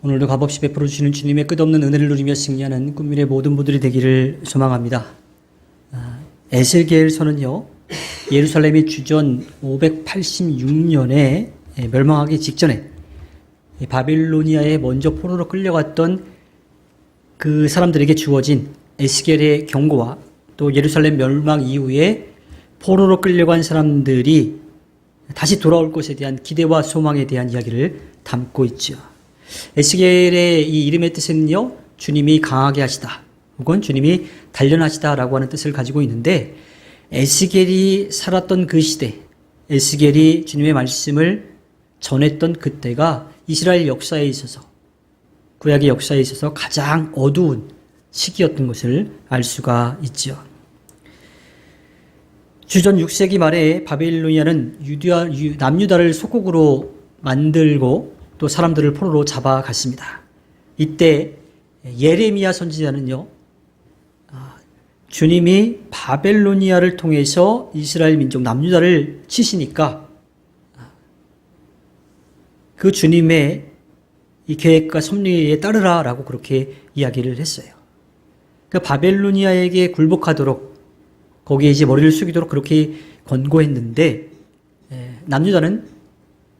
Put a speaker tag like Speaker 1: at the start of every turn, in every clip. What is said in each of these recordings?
Speaker 1: 오늘도 값없이 베풀어 주시는 주님의 끝없는 은혜를 누리며 승리하는 꿈미래 모든 분들이 되기를 소망합니다. 에스겔서는요, 예루살렘이 주전 586년에 멸망하기 직전에 바빌로니아에 먼저 포로로 끌려갔던 그 사람들에게 주어진 에스겔의 경고와 또 예루살렘 멸망 이후에 포로로 끌려간 사람들이 다시 돌아올 것에 대한 기대와 소망에 대한 이야기를 담고 있죠. 에스겔의 이 이름의 뜻은요, 주님이 강하게 하시다 혹은 주님이 단련하시다라고 하는 뜻을 가지고 있는데, 에스겔이 살았던 그 시대, 에스겔이 주님의 말씀을 전했던 그때가 이스라엘 역사에 있어서, 구약의 역사에 있어서 가장 어두운 시기였던 것을 알 수가 있죠. 주전 6세기 말에 바빌로니아는 남유다를 속국으로 만들고 또 사람들을 포로로 잡아갔습니다. 이때 예레미야 선지자는요, 주님이 바벨로니아를 통해서 이스라엘 민족 남유다를 치시니까 그 주님의 이 계획과 섭리에 따르라라고 그렇게 이야기를 했어요. 그러니까 바벨로니아에게 굴복하도록, 거기에 이제 머리를 숙이도록 그렇게 권고했는데, 남유다는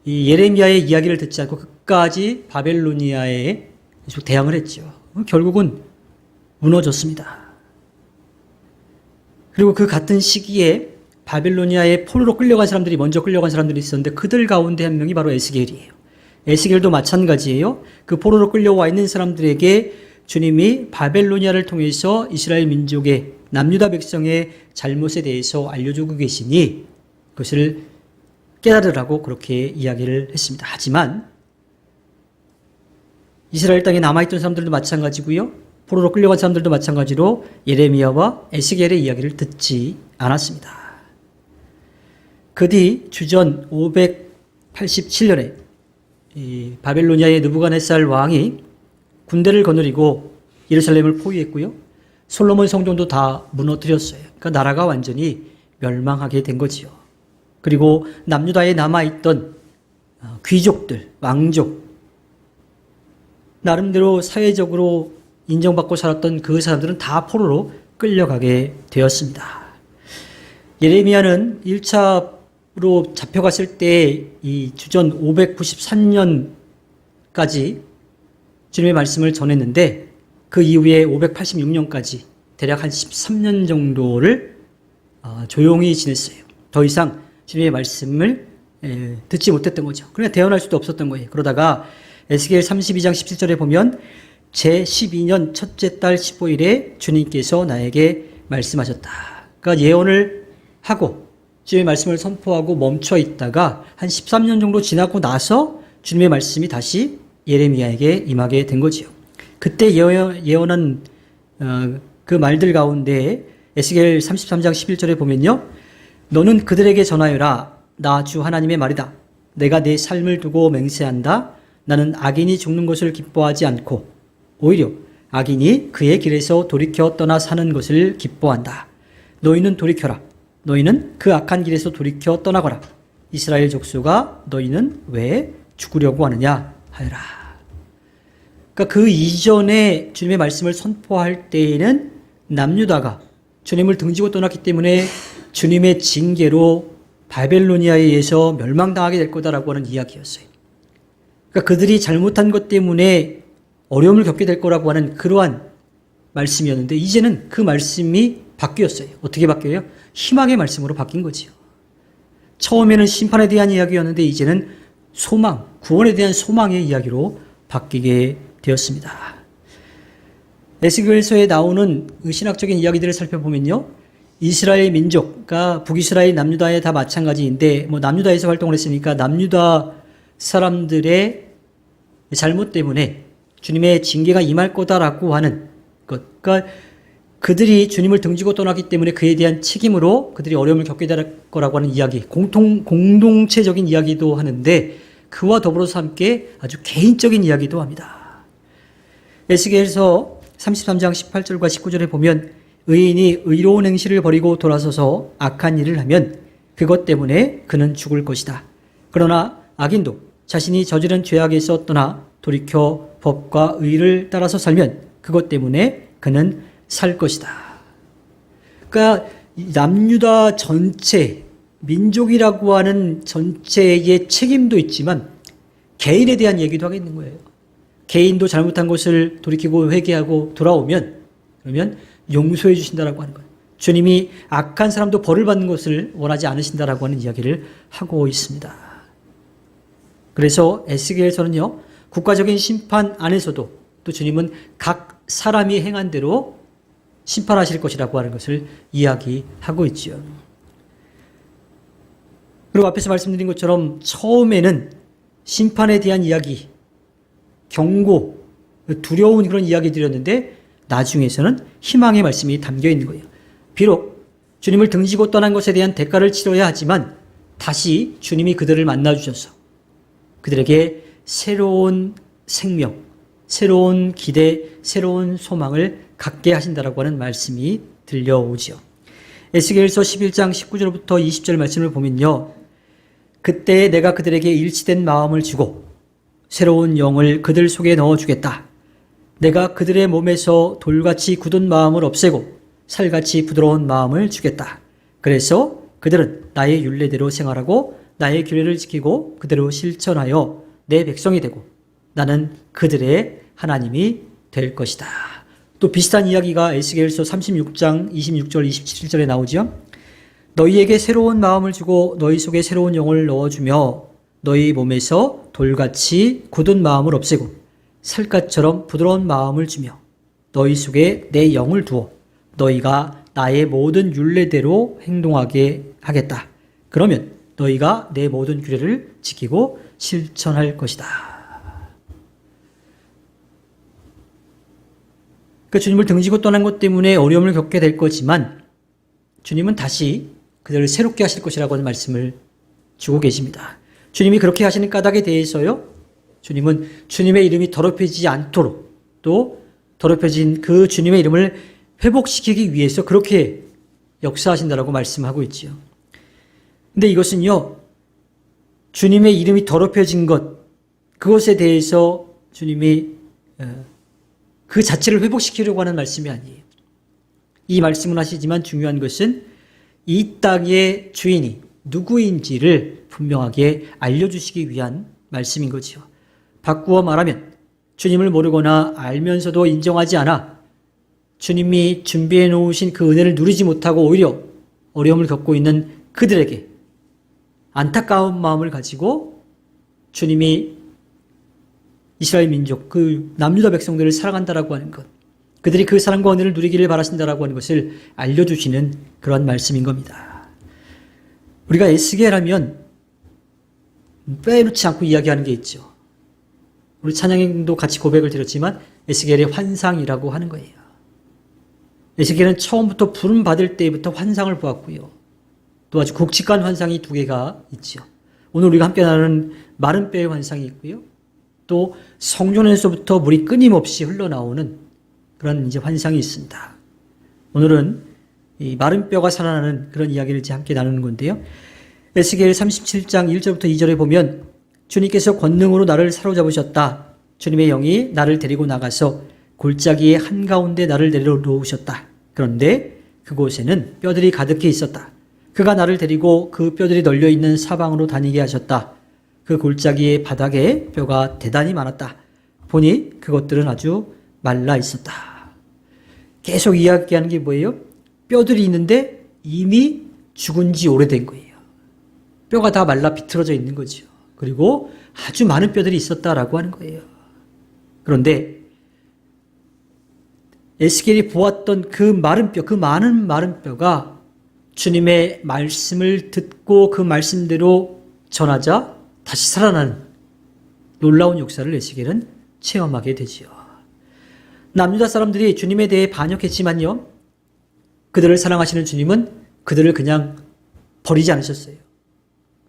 Speaker 1: 이 예레미야의 이야기를 듣지 않고 끝까지 바벨로니아에 대항을 했죠. 결국은 무너졌습니다. 그리고 그 같은 시기에 바벨로니아에 포로로 먼저 끌려간 사람들이 있었는데, 그들 가운데 한 명이 바로 에스겔이에요. 에스겔도 마찬가지예요. 그 포로로 끌려와 있는 사람들에게 주님이 바벨로니아를 통해서 이스라엘 민족의 남유다 백성의 잘못에 대해서 알려주고 계시니 그것을 깨달으라고 그렇게 이야기를 했습니다. 하지만 이스라엘 땅에 남아있던 사람들도 마찬가지고요, 포로로 끌려간 사람들도 마찬가지로 예레미야와 에스겔의 이야기를 듣지 않았습니다. 그 뒤 주전 587년에 바벨로니아의 느부갓네살 왕이 군대를 거느리고 예루살렘을 포위했고요, 솔로몬 성전도 다 무너뜨렸어요. 그러니까 나라가 완전히 멸망하게 된 거지요. 그리고 남유다에 남아있던 귀족들, 왕족, 나름대로 사회적으로 인정받고 살았던 그 사람들은 다 포로로 끌려가게 되었습니다. 예레미야는 1차로 잡혀갔을 때 이 주전 593년까지 주님의 말씀을 전했는데, 그 이후에 586년까지 대략 한 13년 정도를 조용히 지냈어요. 더 이상 주님의 말씀을 듣지 못했던 거죠. 그러니까 대언할 수도 없었던 거예요. 그러다가 에스겔 32장 17절에 보면 제12년 첫째 달 15일에 주님께서 나에게 말씀하셨다. 그러니까 예언을 하고 주님의 말씀을 선포하고 멈춰 있다가 한 13년 정도 지나고 나서 주님의 말씀이 다시 예레미야에게 임하게 된 거지요. 그때 예언한 그 말들 가운데 에스겔 33장 11절에 보면요, 너는 그들에게 전하여라. 나 주 하나님의 말이다. 내가 내 삶을 두고 맹세한다. 나는 악인이 죽는 것을 기뻐하지 않고 오히려 악인이 그의 길에서 돌이켜 떠나 사는 것을 기뻐한다. 너희는 돌이켜라. 너희는 그 악한 길에서 돌이켜 떠나거라. 이스라엘 족속아, 너희는 왜 죽으려고 하느냐 하여라. 그러니까 그 이전에 주님의 말씀을 선포할 때에는 남유다가 주님을 등지고 떠났기 때문에 주님의 징계로 바벨로니아에 의해서 멸망당하게 될 거다라고 하는 이야기였어요. 그러니까 그들이 잘못한 것 때문에 어려움을 겪게 될 거라고 하는 그러한 말씀이었는데, 이제는 그 말씀이 바뀌었어요. 어떻게 바뀌어요? 희망의 말씀으로 바뀐 거지요. 처음에는 심판에 대한 이야기였는데 이제는 소망, 구원에 대한 소망의 이야기로 바뀌게 되었습니다. 에스겔서에 나오는 신학적인 이야기들을 살펴보면요, 이스라엘 민족과 북이스라엘 남유다에 다 마찬가지인데, 남유다에서 활동을 했으니까 남유다 사람들의 잘못 때문에 주님의 징계가 임할 거다라고 하는 것, 그러니까 그들이 주님을 등지고 떠나기 때문에 그에 대한 책임으로 그들이 어려움을 겪게 될 거라고 하는 이야기, 공동체적인 이야기도 하는데, 그와 더불어서 함께 아주 개인적인 이야기도 합니다. 에스겔서 33장 18절과 19절에 보면 의인이 의로운 행실을 버리고 돌아서서 악한 일을 하면 그것 때문에 그는 죽을 것이다. 그러나 악인도 자신이 저지른 죄악에서 떠나 돌이켜 법과 의를 따라서 살면 그것 때문에 그는 살 것이다. 그러니까 남유다 전체, 민족이라고 하는 전체의 책임도 있지만 개인에 대한 얘기도 하겠는 거예요. 개인도 잘못한 것을 돌이키고 회개하고 돌아오면 그러면 용서해 주신다라고 하는 거예요. 주님이 악한 사람도 벌을 받는 것을 원하지 않으신다라고 하는 이야기를 하고 있습니다. 그래서 에스겔서는요, 국가적인 심판 안에서도 또 주님은 각 사람이 행한 대로 심판하실 것이라고 하는 것을 이야기하고 있죠. 그리고 앞에서 말씀드린 것처럼 처음에는 심판에 대한 이야기, 경고, 두려운 그런 이야기 드렸는데 나중에서는 희망의 말씀이 담겨 있는 거예요. 비록 주님을 등지고 떠난 것에 대한 대가를 치러야 하지만 다시 주님이 그들을 만나주셔서 그들에게 새로운 생명, 새로운 기대, 새로운 소망을 갖게 하신다라고 하는 말씀이 들려오지요. 에스겔서 11장 19절부터 20절 말씀을 보면요. 그때 내가 그들에게 일치된 마음을 주고 새로운 영을 그들 속에 넣어주겠다. 내가 그들의 몸에서 돌같이 굳은 마음을 없애고 살같이 부드러운 마음을 주겠다. 그래서 그들은 나의 율례대로 생활하고 나의 규례를 지키고 그대로 실천하여 내 백성이 되고 나는 그들의 하나님이 될 것이다. 또 비슷한 이야기가 에스겔서 36장 26절 27절에 나오죠. 너희에게 새로운 마음을 주고 너희 속에 새로운 영을 넣어주며 너희 몸에서 돌같이 굳은 마음을 없애고 살갗처럼 부드러운 마음을 주며 너희 속에 내 영을 두어 너희가 나의 모든 율례대로 행동하게 하겠다. 그러면 너희가 내 모든 규례를 지키고 실천할 것이다. 그 주님을 등지고 떠난 것 때문에 어려움을 겪게 될 거지만 주님은 다시 그들을 새롭게 하실 것이라고 하는 말씀을 주고 계십니다. 주님이 그렇게 하시는 까닭에 대해서요. 주님은 주님의 이름이 더럽혀지지 않도록 또 더럽혀진 그 주님의 이름을 회복시키기 위해서 그렇게 역사하신다라고 말씀하고 있지요. 근데 이것은요. 주님의 이름이 더럽혀진 것 그것에 대해서 주님이 그 자체를 회복시키려고 하는 말씀이 아니에요. 이 말씀은 하시지만 중요한 것은 이 땅의 주인이 누구인지를 분명하게 알려주시기 위한 말씀인 거지요. 바꾸어 말하면 주님을 모르거나 알면서도 인정하지 않아 주님이 준비해 놓으신 그 은혜를 누리지 못하고 오히려 어려움을 겪고 있는 그들에게 안타까운 마음을 가지고 주님이 이스라엘 민족, 그 남유다 백성들을 사랑한다라고 하는 것, 그들이 그 사랑과 은혜를 누리기를 바라신다라고 하는 것을 알려주시는 그런 말씀인 겁니다. 우리가 에스겔하면 빼놓지 않고 이야기하는 게 있죠. 우리 찬양도 같이 고백을 드렸지만 에스겔의 환상이라고 하는 거예요. 에스겔은 처음부터 부름 받을 때부터 환상을 보았고요. 또 아주 굵직한 환상이 두 개가 있죠. 오늘 우리가 함께 나누는 마른 뼈의 환상이 있고요. 또 성전에서부터 물이 끊임없이 흘러나오는 그런 이제 환상이 있습니다. 오늘은 이 마른 뼈가 살아나는 그런 이야기를 이제 함께 나누는 건데요. 에스겔 37장 1절부터 2절에 보면 주님께서 권능으로 나를 사로잡으셨다. 주님의 영이 나를 데리고 나가서 골짜기의 한가운데 나를 내려놓으셨다. 그런데 그곳에는 뼈들이 가득히 있었다. 그가 나를 데리고 그 뼈들이 널려있는 사방으로 다니게 하셨다. 그 골짜기의 바닥에 뼈가 대단히 많았다. 보니 그것들은 아주 말라 있었다. 계속 이야기하는 게 뭐예요? 뼈들이 있는데 이미 죽은 지 오래된 거예요. 뼈가 다 말라 비틀어져 있는 거죠. 그리고 아주 많은 뼈들이 있었다라고 하는 거예요. 그런데 에스겔이 보았던 그 마른 뼈, 그 많은 마른 뼈가 주님의 말씀을 듣고 그 말씀대로 전하자 다시 살아나는 놀라운 역사를 에스겔은 체험하게 되지요. 남유다 사람들이 주님에 대해 반역했지만요. 그들을 사랑하시는 주님은 그들을 그냥 버리지 않으셨어요.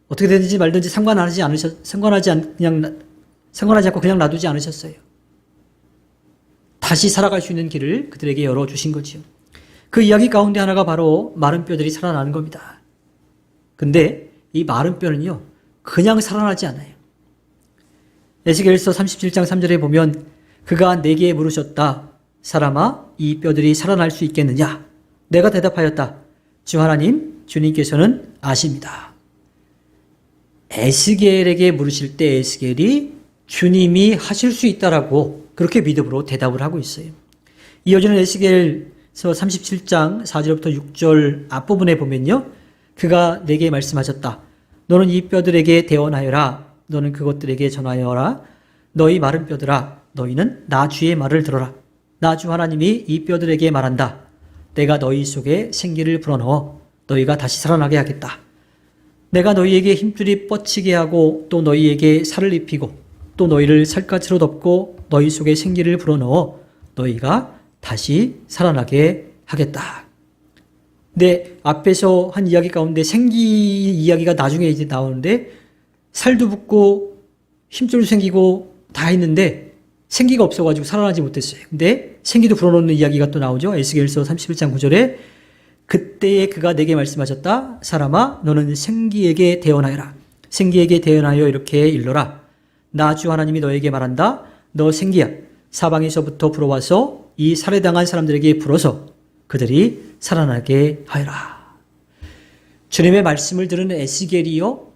Speaker 1: 어떻게 되든지 말든지 상관하지 않고 그냥 놔두지 않으셨어요. 다시 살아갈 수 있는 길을 그들에게 열어주신 거지요. 그 이야기 가운데 하나가 바로 마른 뼈들이 살아나는 겁니다. 근데 이 마른 뼈는요, 그냥 살아나지 않아요. 에스겔서 37장 3절에 보면 그가 내게 물으셨다. 사람아, 이 뼈들이 살아날 수 있겠느냐? 내가 대답하였다. 주 하나님, 주님께서는 아십니다. 에스겔에게 물으실 때 에스겔이 주님이 하실 수 있다라고 그렇게 믿음으로 대답을 하고 있어요. 이어지는 에스겔서 37장 4절부터 6절 앞부분에 보면요. 그가 내게 말씀하셨다. 너는 이 뼈들에게 대언하여라. 너는 그것들에게 전하여라. 너희 마른 뼈들아, 너희는 나 주의 말을 들어라. 나 주 하나님이 이 뼈들에게 말한다. 내가 너희 속에 생기를 불어넣어 너희가 다시 살아나게 하겠다. 내가 너희에게 힘줄이 뻗치게 하고 또 너희에게 살을 입히고 또 너희를 살갗으로 덮고 너희 속에 생기를 불어넣어 너희가 다시 살아나게 하겠다. 근데 앞에서 한 이야기 가운데 생기 이야기가 나중에 이제 나오는데 살도 붙고 힘줄도 생기고 다 했는데 생기가 없어가지고 살아나지 못했어요. 근데 생기도 불어넣는 이야기가 또 나오죠. 에스겔서 31장 9절에 그때에 그가 내게 말씀하셨다. 사람아, 너는 생기에게 대언하여라. 생기에게 대언하여 이렇게 일러라. 나 주 하나님이 너에게 말한다. 너 생기야. 사방에서부터 불어와서 이 살해당한 사람들에게 불어서 그들이 살아나게 하여라. 주님의 말씀을 들은 에스겔이요.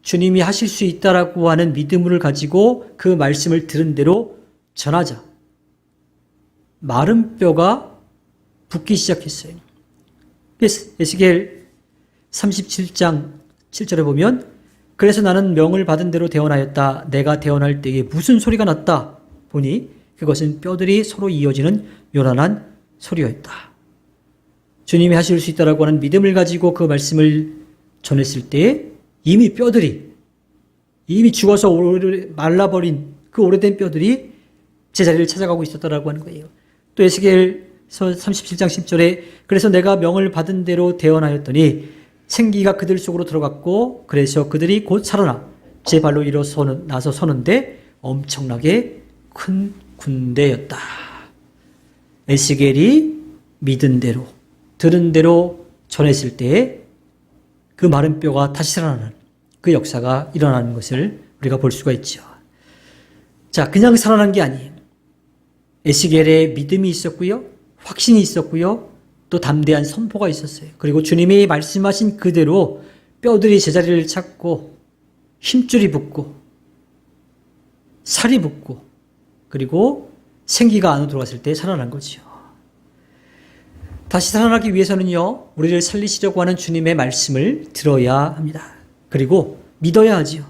Speaker 1: 주님이 하실 수 있다라고 하는 믿음을 가지고 그 말씀을 들은 대로 전하자. 마른 뼈가 붓기 시작했어요. 에스겔 37장 7절에 보면 그래서 나는 명을 받은 대로 대언하였다. 내가 대언할 때에 무슨 소리가 났다. 보니 그것은 뼈들이 서로 이어지는 요란한 소리였다. 주님이 하실 수 있다라고 하는 믿음을 가지고 그 말씀을 전했을 때에 이미 뼈들이 이미 죽어서 말라버린 그 오래된 뼈들이 제자리를 찾아가고 있었다라고 하는 거예요. 또 에스겔서 37장 10절에 그래서 내가 명을 받은 대로 대언하였더니 생기가 그들 속으로 들어갔고 그래서 그들이 곧 살아나 제 발로 나서 서는데 엄청나게 큰 군대였다. 에스겔이 믿은 대로 들은 대로 전했을 때에 그 마른 뼈가 다시 살아나는 그 역사가 일어나는 것을 우리가 볼 수가 있죠. 자, 그냥 살아난 게 아니에요. 에스겔의 믿음이 있었고요. 확신이 있었고요. 또 담대한 선포가 있었어요. 그리고 주님이 말씀하신 그대로 뼈들이 제자리를 찾고 힘줄이 붙고 살이 붙고 그리고 생기가 안으로 들어갔을 때 살아난 거죠. 다시 살아나기 위해서는요. 우리를 살리시려고 하는 주님의 말씀을 들어야 합니다. 그리고 믿어야 하지요.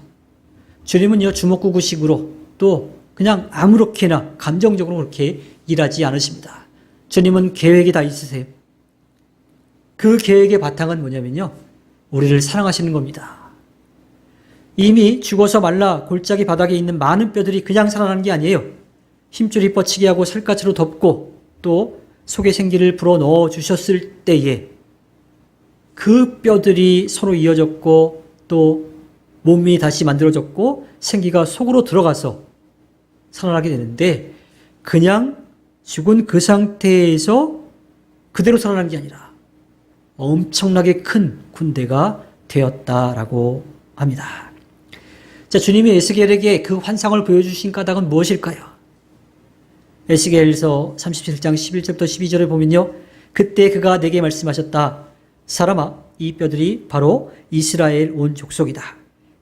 Speaker 1: 주님은요. 주먹구구식으로 또 그냥 아무렇게나 감정적으로 그렇게 일하지 않으십니다. 주님은 계획이 다 있으세요. 그 계획의 바탕은 뭐냐면요. 우리를 사랑하시는 겁니다. 이미 죽어서 말라 골짜기 바닥에 있는 많은 뼈들이 그냥 살아나는 게 아니에요. 힘줄이 뻗치게 하고 살갗으로 덮고 또 속에 생기를 불어넣어 주셨을 때에 그 뼈들이 서로 이어졌고 또 몸이 다시 만들어졌고 생기가 속으로 들어가서 살아나게 되는데 그냥 죽은 그 상태에서 그대로 살아난 게 아니라 엄청나게 큰 군대가 되었다라고 합니다. 자, 주님이 에스겔에게 그 환상을 보여주신 까닭은 무엇일까요? 에스겔서 37장 11절부터 12절을 보면요. 그때 그가 내게 말씀하셨다. 사람아, 이 뼈들이 바로 이스라엘 온 족속이다.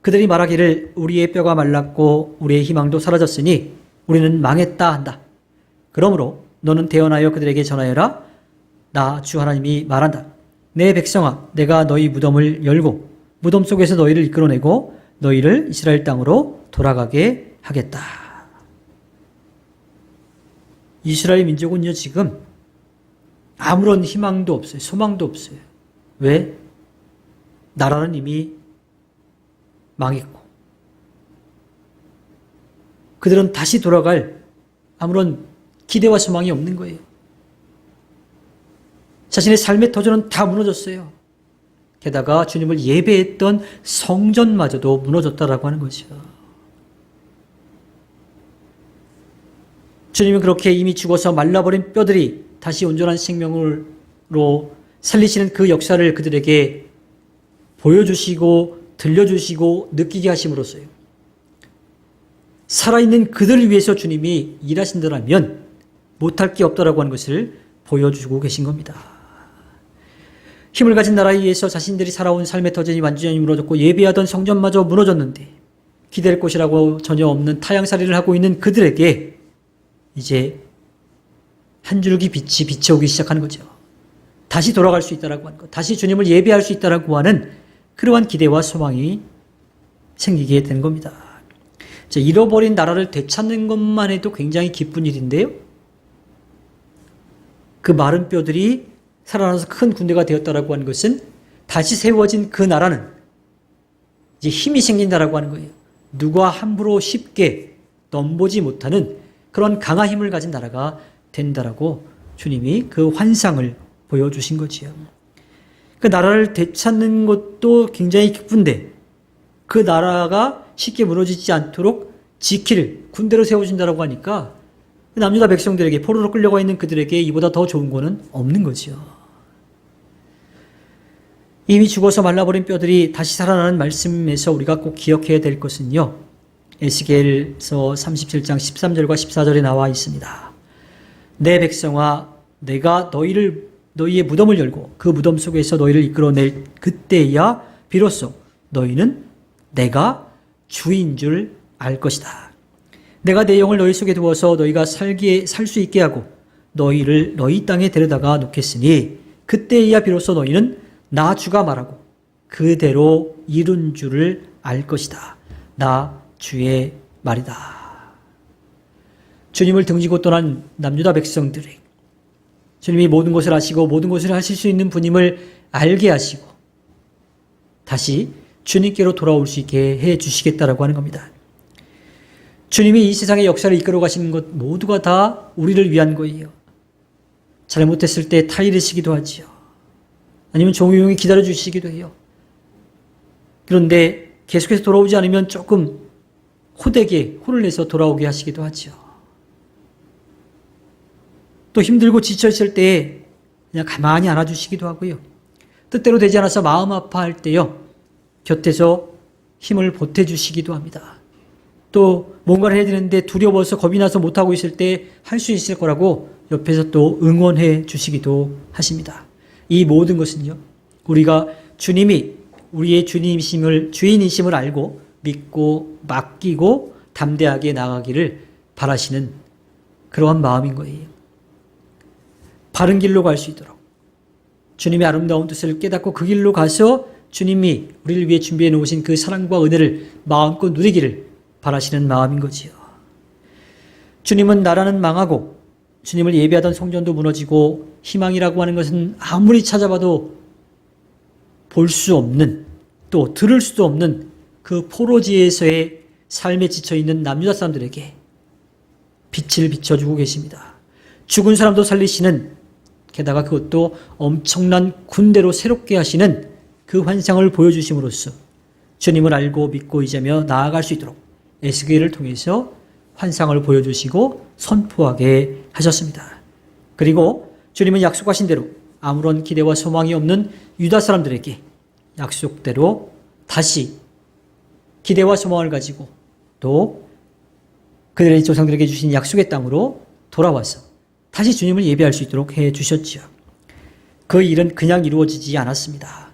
Speaker 1: 그들이 말하기를 우리의 뼈가 말랐고 우리의 희망도 사라졌으니 우리는 망했다 한다. 그러므로 너는 대언하여 그들에게 전하여라. 나 주 하나님이 말한다. 내 백성아, 내가 너희 무덤을 열고 무덤 속에서 너희를 이끌어내고 너희를 이스라엘 땅으로 돌아가게 하겠다. 이스라엘 민족은요, 지금 아무런 희망도 없어요. 소망도 없어요. 왜? 나라는 이미 망했고 그들은 다시 돌아갈 아무런 기대와 소망이 없는 거예요. 자신의 삶의 터전은 다 무너졌어요. 게다가 주님을 예배했던 성전마저도 무너졌다라고 하는 거죠. 주님은 그렇게 이미 죽어서 말라버린 뼈들이 다시 온전한 생명으로 살리시는 그 역사를 그들에게 보여주시고 들려주시고 느끼게 하심으로써요. 살아있는 그들을 위해서 주님이 일하신다면 못할 게 없다라고 하는 것을 보여주고 계신 겁니다. 힘을 가진 나라에 의해서 자신들이 살아온 삶의 터전이 완전히 무너졌고 예배하던 성전마저 무너졌는데 기댈 곳이라고 전혀 없는 타향살이를 하고 있는 그들에게 이제 한 줄기 빛이 비춰오기 시작하는 거죠. 다시 돌아갈 수 있다라고 하는 것, 다시 주님을 예배할 수 있다라고 하는 그러한 기대와 소망이 생기게 되는 겁니다. 잃어버린 나라를 되찾는 것만 해도 굉장히 기쁜 일인데요. 그 마른 뼈들이 살아나서 큰 군대가 되었다라고 하는 것은 다시 세워진 그 나라는 이제 힘이 생긴다라고 하는 거예요. 누가 함부로 쉽게 넘보지 못하는 그런 강한 힘을 가진 나라가 된다라고 주님이 그 환상을 보여주신 거지요. 그 나라를 되찾는 것도 굉장히 기쁜데 그 나라가 쉽게 무너지지 않도록 지킬 군대로 세워진다라고 하니까 남유다 백성들에게 포로로 끌려가 있는 그들에게 이보다 더 좋은 거는 없는 거죠. 이미 죽어서 말라버린 뼈들이 다시 살아나는 말씀에서 우리가 꼭 기억해야 될 것은요. 에스겔서 37장 13절과 14절에 나와 있습니다. 내 백성아 내가 너희의 무덤을 열고 그 무덤 속에서 너희를 이끌어낼 그때야 비로소 너희는 내가 주인 줄 알 것이다. 내가 내 영을 너희 속에 두어서 너희가 살 수 있게 하고 너희를 너희 땅에 데려다가 놓겠으니 그때야 비로소 너희는 나 주가 말하고 그대로 이룬 줄을 알 것이다. 나 주의 말이다. 주님을 등지고 떠난 남유다 백성들이 주님이 모든 것을 아시고 모든 것을 하실 수 있는 분임을 알게 하시고 다시 주님께로 돌아올 수 있게 해 주시겠다라고 하는 겁니다. 주님이 이 세상의 역사를 이끌어 가시는 것 모두가 다 우리를 위한 거예요. 잘못했을 때 타이르시기도 하지요. 아니면 조용히 기다려 주시기도 해요. 그런데 계속해서 돌아오지 않으면 조금 호되게 혼을 내서 돌아오게 하시기도 하죠. 또 힘들고 지쳐있을 때에 그냥 가만히 안아주시기도 하고요. 뜻대로 되지 않아서 마음 아파할 때요. 곁에서 힘을 보태주시기도 합니다. 또 뭔가를 해야 되는데 두려워서 겁이 나서 못하고 있을 때 할 수 있을 거라고 옆에서 또 응원해 주시기도 하십니다. 이 모든 것은요. 우리가 주님이 우리의 주인이심을 알고 믿고 맡기고 담대하게 나가기를 바라시는 그러한 마음인 거예요. 바른 길로 갈 수 있도록 주님의 아름다운 뜻을 깨닫고 그 길로 가서 주님이 우리를 위해 준비해 놓으신 그 사랑과 은혜를 마음껏 누리기를 바라시는 마음인 거지요. 주님은 나라는 망하고 주님을 예배하던 성전도 무너지고 희망이라고 하는 것은 아무리 찾아봐도 볼 수 없는 또 들을 수도 없는 그 포로지에서의 삶에 지쳐있는 남유다 사람들에게 빛을 비춰주고 계십니다. 죽은 사람도 살리시는 게다가 그것도 엄청난 군대로 새롭게 하시는 그 환상을 보여주심으로써 주님을 알고 믿고 의지하며 나아갈 수 있도록 에스겔을 통해서 환상을 보여주시고 선포하게 하셨습니다. 그리고 주님은 약속하신 대로 아무런 기대와 소망이 없는 유다 사람들에게 약속대로 다시 기대와 소망을 가지고 또 그들의 조상들에게 주신 약속의 땅으로 돌아와서 다시 주님을 예배할 수 있도록 해 주셨지요. 그 일은 그냥 이루어지지 않았습니다.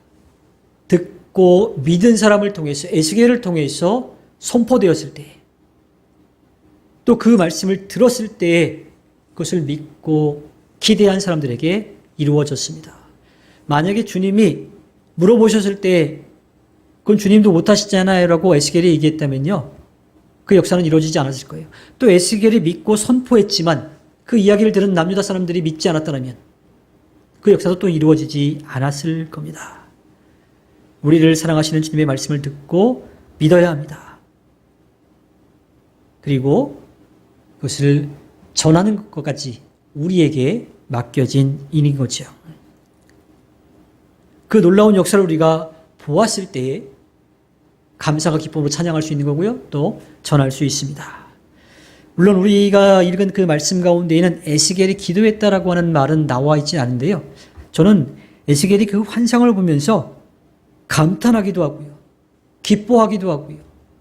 Speaker 1: 듣고 믿은 사람을 통해서 에스겔을 통해서 선포되었을 때 또 그 말씀을 들었을 때에 그것을 믿고 기대한 사람들에게 이루어졌습니다. 만약에 주님이 물어보셨을 때 그건 주님도 못하시잖아요 라고 에스겔이 얘기했다면요. 그 역사는 이루어지지 않았을 거예요. 또 에스겔이 믿고 선포했지만 그 이야기를 들은 남유다 사람들이 믿지 않았다면 그 역사도 또 이루어지지 않았을 겁니다. 우리를 사랑하시는 주님의 말씀을 듣고 믿어야 합니다. 그리고 그것을 전하는 것까지 우리에게 맡겨진 일인 거죠. 그 놀라운 역사를 우리가 보았을 때에 감사가 기쁨으로 찬양할 수 있는 거고요. 또 전할 수 있습니다. 물론 우리가 읽은 그 말씀 가운데에는 에스겔이 기도했다라고 하는 말은 나와 있지 않은데요. 저는 에스겔이 그 환상을 보면서 감탄하기도 하고요. 기뻐하기도 하고요.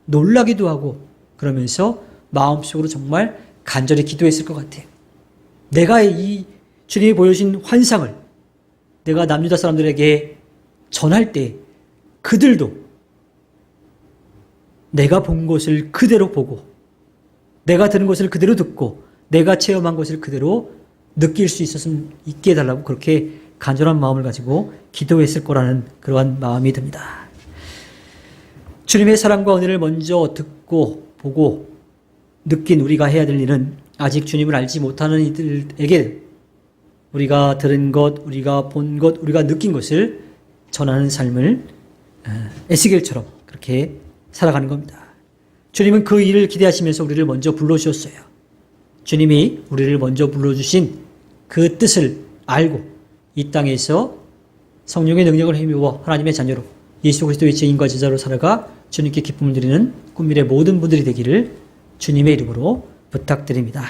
Speaker 1: 놀라기도 하고 그러면서 마음속으로 정말 간절히 기도했을 것 같아요. 내가 이 주님이 보여주신 환상을 내가 남유다 사람들에게 전할 때 그들도 내가 본 것을 그대로 보고 내가 들은 것을 그대로 듣고 내가 체험한 것을 그대로 느낄 수 있게 해달라고 그렇게 간절한 마음을 가지고 기도했을 거라는 그러한 마음이 듭니다. 주님의 사랑과 은혜를 먼저 듣고 보고 느낀 우리가 해야 될 일은 아직 주님을 알지 못하는 이들에게 우리가 들은 것, 우리가 본 것, 우리가 느낀 것을 전하는 삶을 에스겔처럼 그렇게 살아가는 겁니다. 주님은 그 일을 기대하시면서 우리를 먼저 불러주셨어요. 주님이 우리를 먼저 불러주신 그 뜻을 알고 이 땅에서 성령의 능력을 힘입어 하나님의 자녀로 예수 그리스도의 증인과 제자로 살아가 주님께 기쁨을 드리는 꿈미래 모든 분들이 되기를 주님의 이름으로 부탁드립니다.